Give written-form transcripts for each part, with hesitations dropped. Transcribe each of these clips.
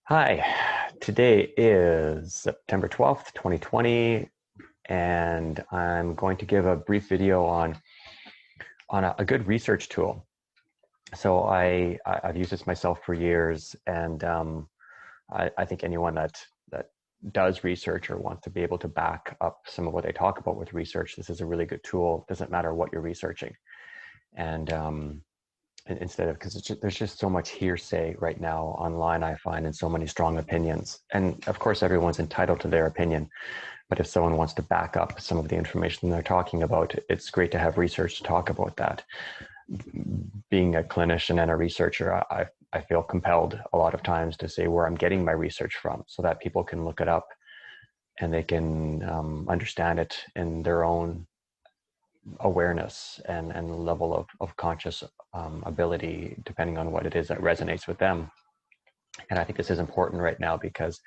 Hi, today is September 12th, 2020, and I'm going to give a brief video on a good research tool. So I've used this myself for years, and I think anyone that does research or wants to be able to back up some of what they talk about with research, this is a really good tool. It doesn't matter what you're researching. And instead of, because there's just so much hearsay right now online, I find, and so many strong opinions. And of course, everyone's entitled to their opinion. But if someone wants to back up some of the information they're talking about, it's great to have research to talk about that. Being a clinician and a researcher, I feel compelled a lot of times to say where I'm getting my research from so that people can look it up and they can understand it in their own awareness and level of conscious ability, depending on what it is that resonates with them. And I think this is important right now because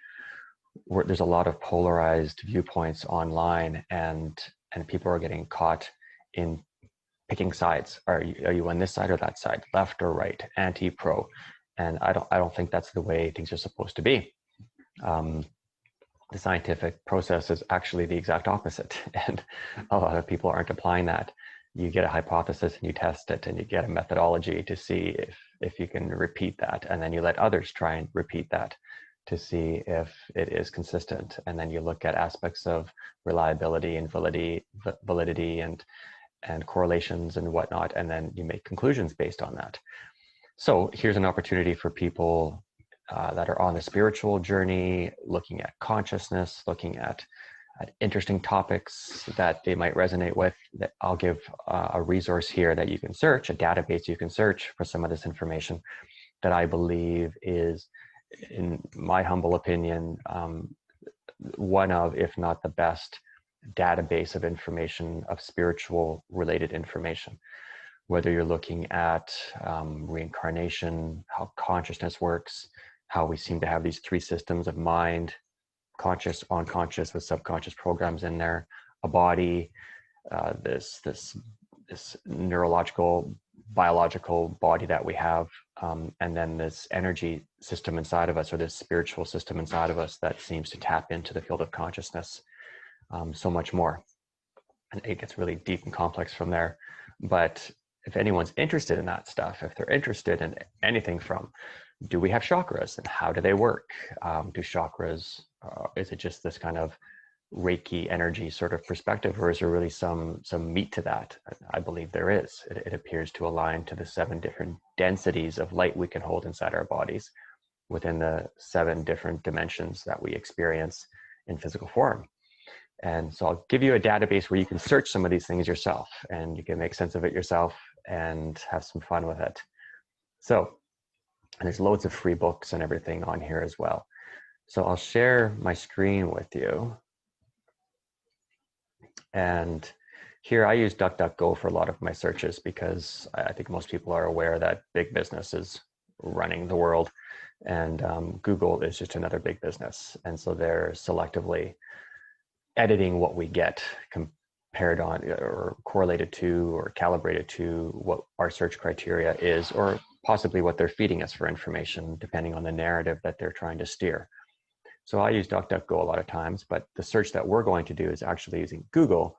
there's a lot of polarized viewpoints online, and people are getting caught in picking sides. Are you on this side or that side, left or right, anti-pro? And I don't think that's the way things are supposed to be. The scientific process is actually the exact opposite, and a lot of people aren't applying that. You get a hypothesis and you test it, and you get a methodology to see if you can repeat that, and then you let others try and repeat that to see if it is consistent, and then you look at aspects of reliability and validity and correlations and whatnot, and then you make conclusions based on that. So here's an opportunity for people that are on the spiritual journey, looking at consciousness, looking at interesting topics that they might resonate with. That I'll give a resource here that you can search, a database you can search for some of this information that I believe is, in my humble opinion, one of, if not the best, database of information, of spiritual related information. Whether you're looking at reincarnation, how consciousness works, how we seem to have these three systems of mind, conscious, unconscious, with subconscious programs in there, a body, this neurological, biological body that we have, and then this energy system inside of us, or this spiritual system inside of us that seems to tap into the field of consciousness, so much more. And it gets really deep and complex from there. But if anyone's interested in that stuff, if they're interested in anything from, do we have chakras and how do they work? Do chakras, is it just this kind of Reiki energy sort of perspective, or is there really some meat to that? I believe there is. It appears to align to the 7 different densities of light we can hold inside our bodies within the 7 different dimensions that we experience in physical form. And so I'll give you a database where you can search some of these things yourself, and you can make sense of it yourself and have some fun with it. So, and there's loads of free books and everything on here as well. So I'll share my screen with you. And here I use DuckDuckGo for a lot of my searches, because I think most people are aware that big business is running the world, and Google is just another big business. And so they're selectively editing what we get compared on, or correlated to, or calibrated to what our search criteria is, or possibly what they're feeding us for information, depending on the narrative that they're trying to steer. So I use DuckDuckGo a lot of times, but the search that we're going to do is actually using Google,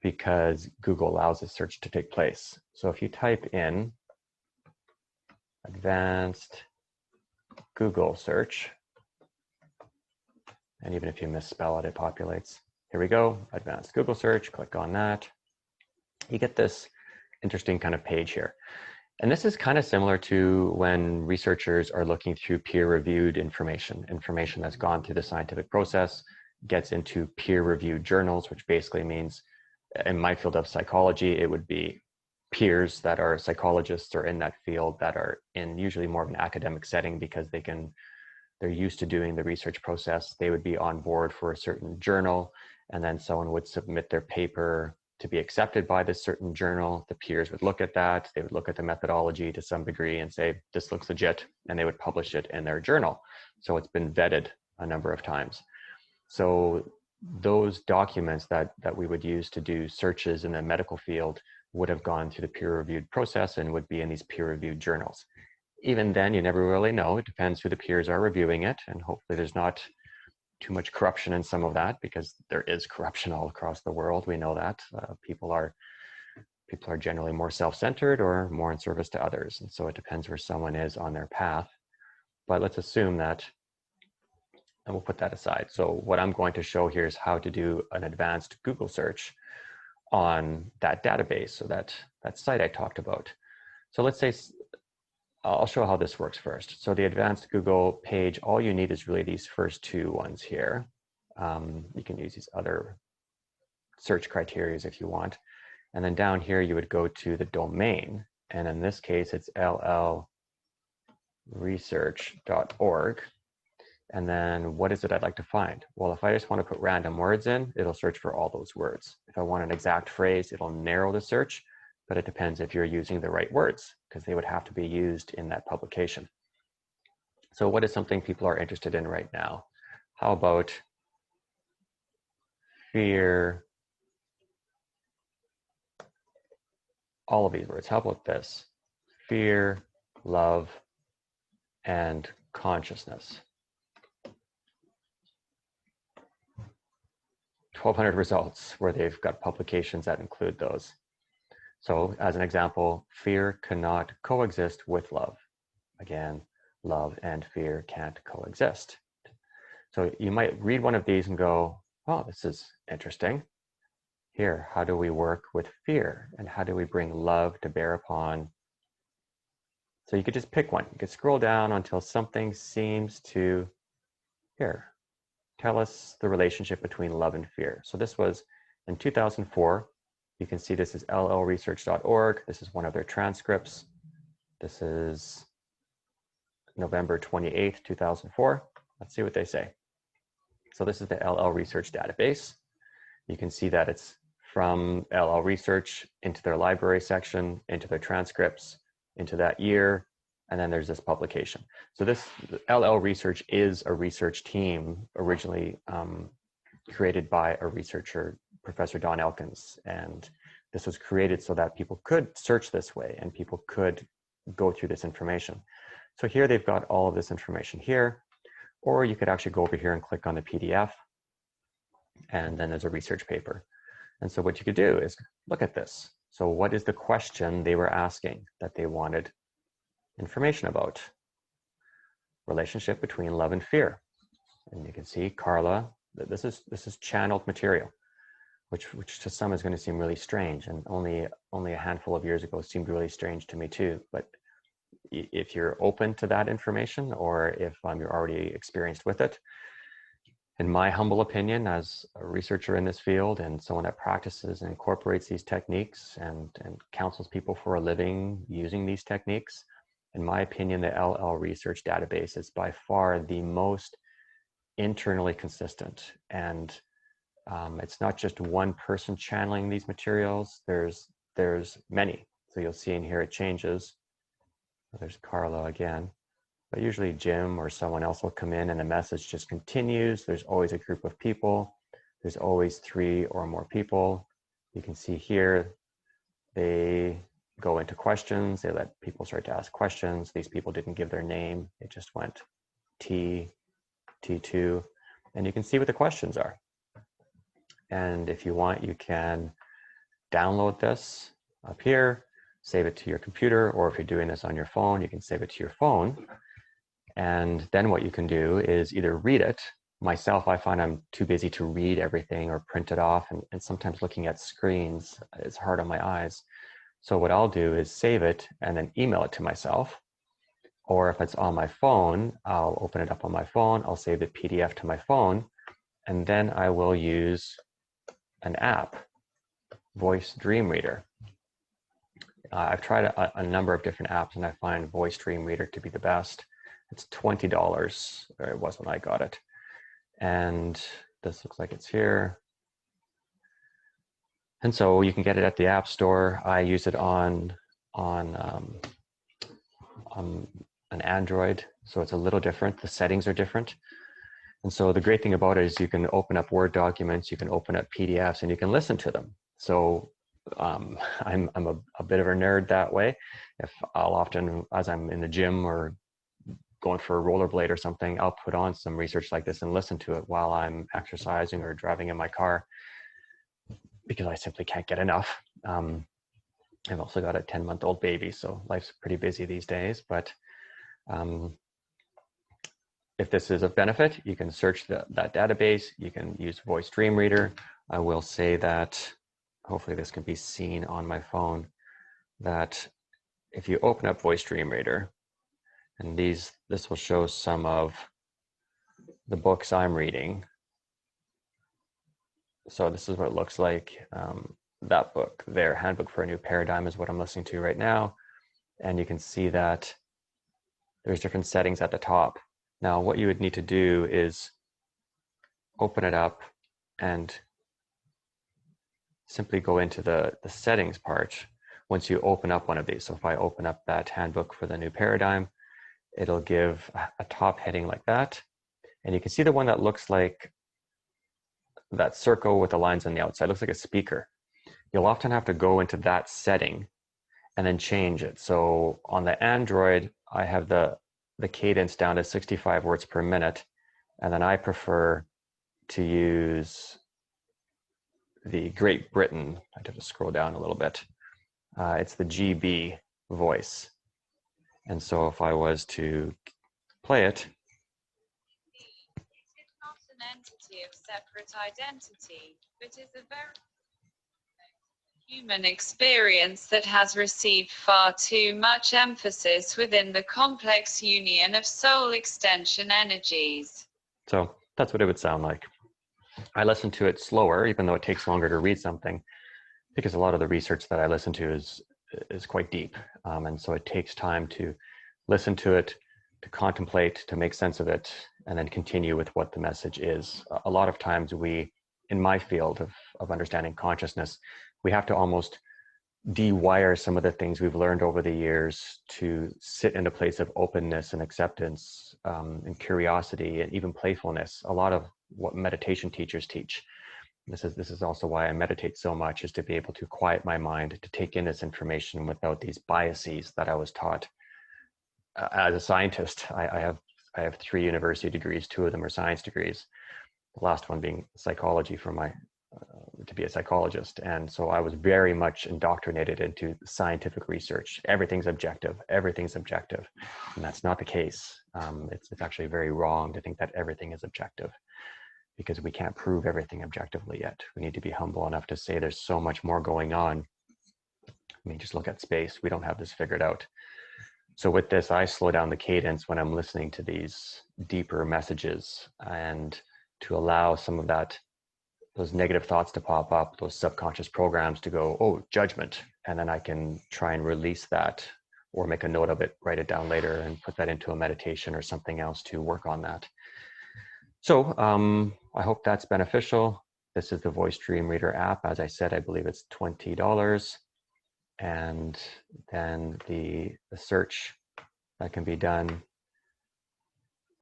because Google allows the search to take place. So if you type in advanced Google search, and even if you misspell it, it populates. Here we go, advanced Google search, click on that. You get this interesting kind of page here. And this is kind of similar to when researchers are looking through peer-reviewed information that's gone through the scientific process, gets into peer-reviewed journals, which basically means, in my field of psychology, it would be peers that are psychologists or in that field that are in usually more of an academic setting, because they're used to doing the research process. They would be on board for a certain journal, and then someone would submit their paper to be accepted by this certain journal. The peers would look at that. They would look at the methodology to some degree and say, this looks legit, and they would publish it in their journal. So it's been vetted a number of times. So those documents that we would use to do searches in the medical field would have gone through the peer-reviewed process and would be in these peer-reviewed journals. even then, you never really know. It depends who the peers are reviewing it, and hopefully there's not too much corruption in some of that, because there is corruption all across the world. We know that people are generally more self-centered or more in service to others, and so it depends where someone is on their path. But let's assume that, and we'll put that aside. So what I'm going to show here is how to do an advanced Google search on that database, so that site I talked about. So let's say, I'll show how this works first. So the advanced Google page, all you need is really these first two ones here. You can use these other search criteria if you want. And then down here, you would go to the domain. And in this case, it's llresearch.org. And then what is it I'd like to find? Well, if I just want to put random words in, it'll search for all those words. If I want an exact phrase, it'll narrow the search, but it depends if you're using the right words, because they would have to be used in that publication. So what is something people are interested in right now? How about fear? All of these words. How about this? Fear, love, and consciousness. 1,200 results where they've got publications that include those. So as an example, fear cannot coexist with love. Again, love and fear can't coexist. So you might read one of these and go, oh, this is interesting. Here, how do we work with fear? And how do we bring love to bear upon? So you could just pick one. You could scroll down until something seems to, here, tell us the relationship between love and fear. So this was in 2004. You can see this is llresearch.org. This is one of their transcripts. This is November 28th, 2004. Let's see what they say. So this is the LL Research database. You can see that it's from LL Research into their library section, into their transcripts, into that year, and then there's this publication. So this LL Research is a research team originally created by a researcher, Professor Don Elkins, and this was created so that people could search this way and people could go through this information. So here they've got all of this information here, or you could actually go over here and click on the PDF, and then there's a research paper. And so what you could do is look at this. So what is the question they were asking that they wanted information about? Relationship between love and fear. And you can see Carla, this is channeled material, which to some is going to seem really strange, and only a handful of years ago seemed really strange to me too. But if you're open to that information, or if you're already experienced with it, in my humble opinion, as a researcher in this field and someone that practices and incorporates these techniques and counsels people for a living using these techniques, in my opinion, the LL Research database is by far the most internally consistent. And it's not just one person channeling these materials. There's many. So you'll see in here it changes. There's Carla again. But usually Jim or someone else will come in and the message just continues. There's always a group of people. There's always 3 or more people. You can see here, they go into questions. They let people start to ask questions. These people didn't give their name. It just went T, T2, and you can see what the questions are. And if you want, you can download this up here, save it to your computer, or if you're doing this on your phone, you can save it to your phone. And then what you can do is either read it. Myself, I find I'm too busy to read everything or print it off, and sometimes looking at screens is hard on my eyes. So what I'll do is save it and then email it to myself. Or if it's on my phone, I'll open it up on my phone, I'll save the PDF to my phone, and then I will use an app, Voice Dream Reader. I've tried a number of different apps, and I find Voice Dream Reader to be the best. It's $20, or it was when I got it. And this looks like it's here. And so you can get it at the App Store. I use it on an Android, so it's a little different. The settings are different. And so the great thing about it is you can open up Word documents, you can open up PDFs, and you can listen to them. So I'm a bit of a nerd that way. If I'll often, as I'm in the gym or going for a rollerblade or something, I'll put on some research like this and listen to it while I'm exercising or driving in my car, because I simply can't get enough. I've also got a 10-month-old baby, so life's pretty busy these days. But if this is of benefit, you can search that database. You can use Voice Dream Reader. I will say that, hopefully this can be seen on my phone, that if you open up Voice Dream Reader, and this will show some of the books I'm reading. So this is what it looks like. That book there, Handbook for a New Paradigm, is what I'm listening to right now. And you can see that there's different settings at the top. Now, what you would need to do is open it up and simply go into the settings part once you open up one of these. So if I open up that Handbook for the New Paradigm, it'll give a top heading like that. And you can see the one that looks like that circle with the lines on the outside. It looks like a speaker. You'll often have to go into that setting and then change it. So on the Android, I have the cadence down to 65 words per minute. And then I prefer to use the Great Britain. I have to scroll down a little bit. It's the GB voice. And so if I was to play it. It is not an entity of separate identity, but is a very human experience that has received far too much emphasis within the complex union of soul extension energies. So that's what it would sound like. I listen to it slower, even though it takes longer to read something, because a lot of the research that I listen to is quite deep. And so it takes time to listen to it, to contemplate, to make sense of it, and then continue with what the message is. A lot of times we, in my field of understanding consciousness, we have to almost de-wire some of the things we've learned over the years to sit in a place of openness and acceptance, and curiosity, and even playfulness. A lot of what meditation teachers teach. This is also why I meditate so much, is to be able to quiet my mind, to take in this information without these biases that I was taught. As a scientist, I have 3 university degrees. 2 of them are science degrees. The last one being psychology for my to be a psychologist. And so I was very much indoctrinated into scientific research. Everything's objective. Everything's objective, and that's not the case. It's actually very wrong to think that everything is objective, because we can't prove everything objectively yet. We need to be humble enough to say there's so much more going on. I mean, just look at space. We don't have this figured out. So with this, I slow down the cadence when I'm listening to these deeper messages, and to allow some of those negative thoughts to pop up, those subconscious programs to go, oh, judgment. And then I can try and release that, or make a note of it, write it down later, and put that into a meditation or something else to work on that. So I hope that's beneficial. This is the Voice Dream Reader app. As I said, I believe it's $20. And then the search that can be done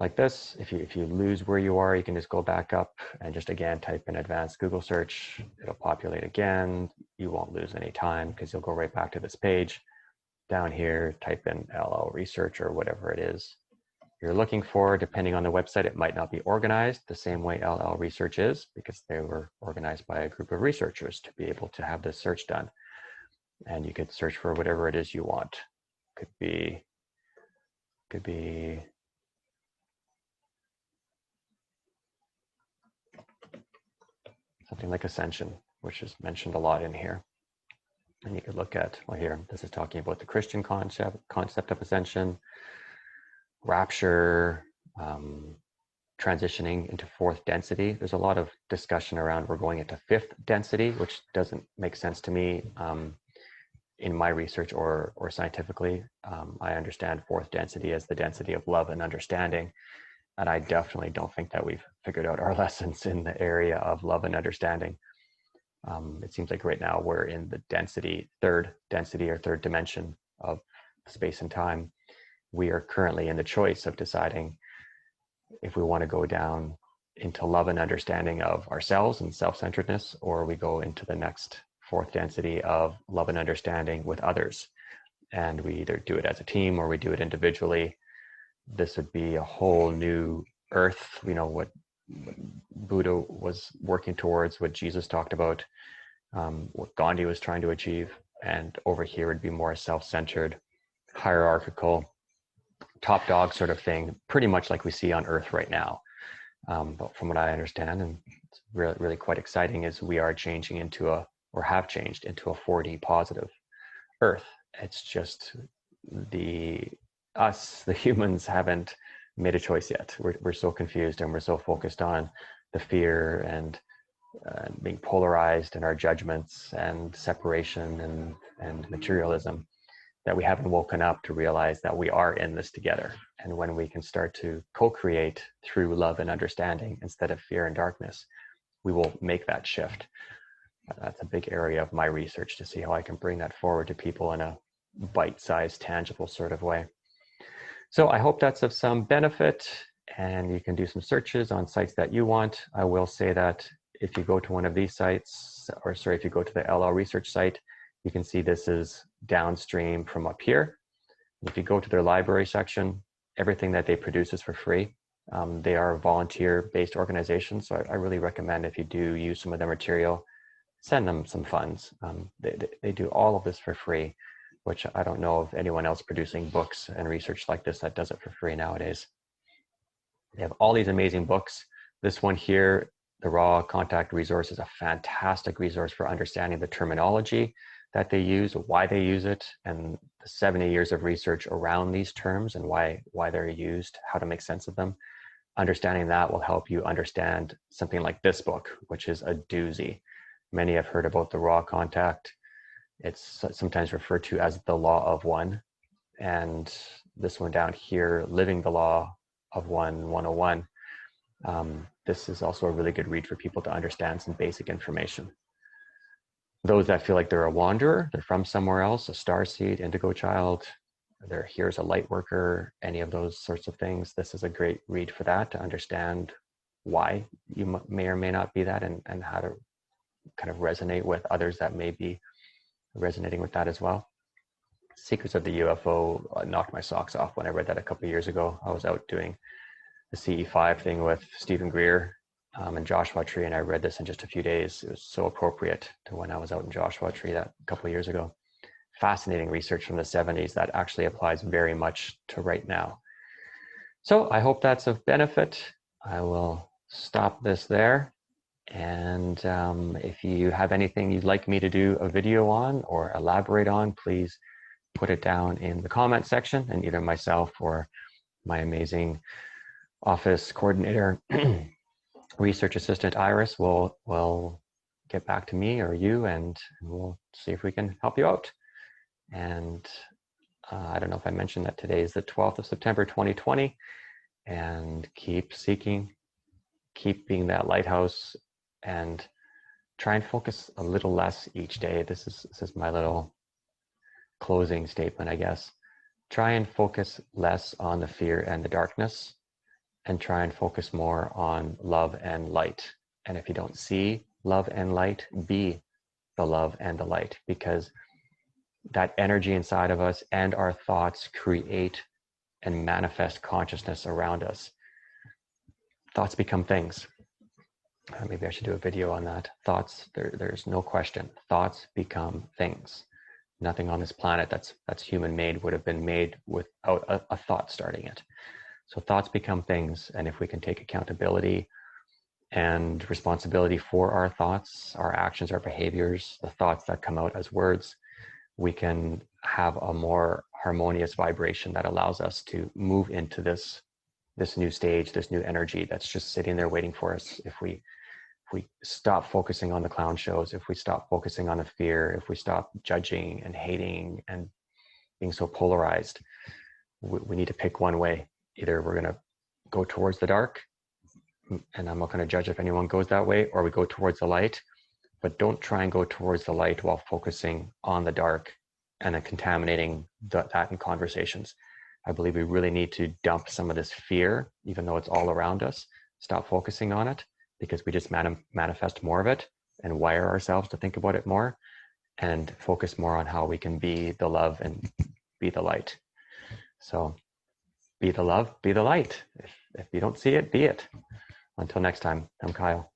like this. If you lose where you are, you can just go back up and just again type in advanced Google search. It'll populate again. You won't lose any time, because you'll go right back to this page. Down here, type in LL research or whatever it is you're looking for. Depending on the website, it might not be organized the same way LL research is, because they were organized by a group of researchers to be able to have this search done. And you could search for whatever it is you want. Could be something like Ascension, which is mentioned a lot in here. And you could look at, well, here, this is talking about the Christian concept of ascension, rapture, transitioning into 4th density. There's a lot of discussion around we're going into 5th density, which doesn't make sense to me in my research or scientifically. I understand 4th density as the density of love and understanding. And I definitely don't think that we've figured out our lessons in the area of love and understanding. It seems like right now we're in the 3rd density or 3rd dimension of space and time. We are currently in the choice of deciding if we want to go down into love and understanding of ourselves and self-centeredness, or we go into the next fourth density of love and understanding with others. And we either do it as a team or we do it individually. This would be a whole new earth, what Buddha was working towards, what Jesus talked about, what Gandhi was trying to achieve. And over here would be more self-centered, hierarchical, top dog sort of thing, pretty much like we see on Earth right now. But from what I understand, and it's really, really quite exciting, is we are changing into have changed into a 4D positive Earth. It's just the humans haven't made a choice yet. We're so confused and we're so focused on the fear and being polarized in our judgments and separation and materialism, that we haven't woken up to realize that we are in this together. And when we can start to co-create through love and understanding instead of fear and darkness, we will make that shift. That's a big area of my research, to see how I can bring that forward to people in a bite-sized, tangible sort of way. So I hope that's of some benefit, and you can do some searches on sites that you want. I will say that if you go to one of these sites, if you go to the LL research site, you can see this is downstream from up here. If you go to their library section, everything that they produce is for free. They are a volunteer-based organization, so I really recommend, if you do use some of their material, send them some funds. They do all of this for free, which I don't know of anyone else producing books and research like this that does it for free nowadays. They have all these amazing books. This one here, the Raw Contact Resource, is a fantastic resource for understanding the terminology that they use, why they use it, and the 70 years of research around these terms and why they're used, how to make sense of them. Understanding that will help you understand something like this book, which is a doozy. Many have heard about the Raw Contact. It's sometimes referred to as the Law of One. And this one down here, Living the Law of One 101. This is also a really good read for people to understand some basic information. Those that feel like they're a wanderer, they're from somewhere else, a starseed, indigo child, they're here as a light worker, any of those sorts of things, this is a great read for that, to understand why you may or may not be that, and how to kind of resonate with others that may be resonating with that as well. Secrets of the UFO knocked my socks off when I read that a couple of years ago. I was out doing the CE5 thing with Stephen Greer and Joshua Tree, and I read this in just a few days. It was so appropriate to when I was out in Joshua Tree that a couple of years ago. Fascinating research from the 70s that actually applies very much to right now. So I hope that's of benefit. I will stop this there. And if you have anything you'd like me to do a video on or elaborate on, please put it down in the comment section, and either myself or my amazing office coordinator, research assistant Iris, will get back to me or you, and we'll see if we can help you out. And I don't know if I mentioned that today is the 12th of September 2020, and keep seeking, keep being that lighthouse, and try and focus a little less each day. This is my little closing statement, I guess. Try and focus less on the fear and the darkness, and try and focus more on love and light. And if you don't see love and light, be the love and the light, because that energy inside of us and our thoughts create and manifest consciousness around us. Thoughts become things. Maybe I should do a video on that. Thoughts, there's no question. Thoughts become things. Nothing on this planet that's human made would have been made without a thought starting it. So thoughts become things, and if we can take accountability and responsibility for our thoughts, our actions, our behaviors, the thoughts that come out as words, we can have a more harmonious vibration that allows us to move into this new stage, this new energy that's just sitting there waiting for us. If we stop focusing on the clown shows, if we stop focusing on the fear, if we stop judging and hating and being so polarized, we need to pick one way. Either we're going to go towards the dark, and I'm not going to judge if anyone goes that way, or we go towards the light, but don't try and go towards the light while focusing on the dark and then contaminating that in conversations. I believe we really need to dump some of this fear, even though it's all around us. Stop focusing on it, because we just manifest more of it and wire ourselves to think about it more. and focus more on how we can be the love and be the light. So be the love, be the light. If you don't see it, be it. Until next time, I'm Kyle.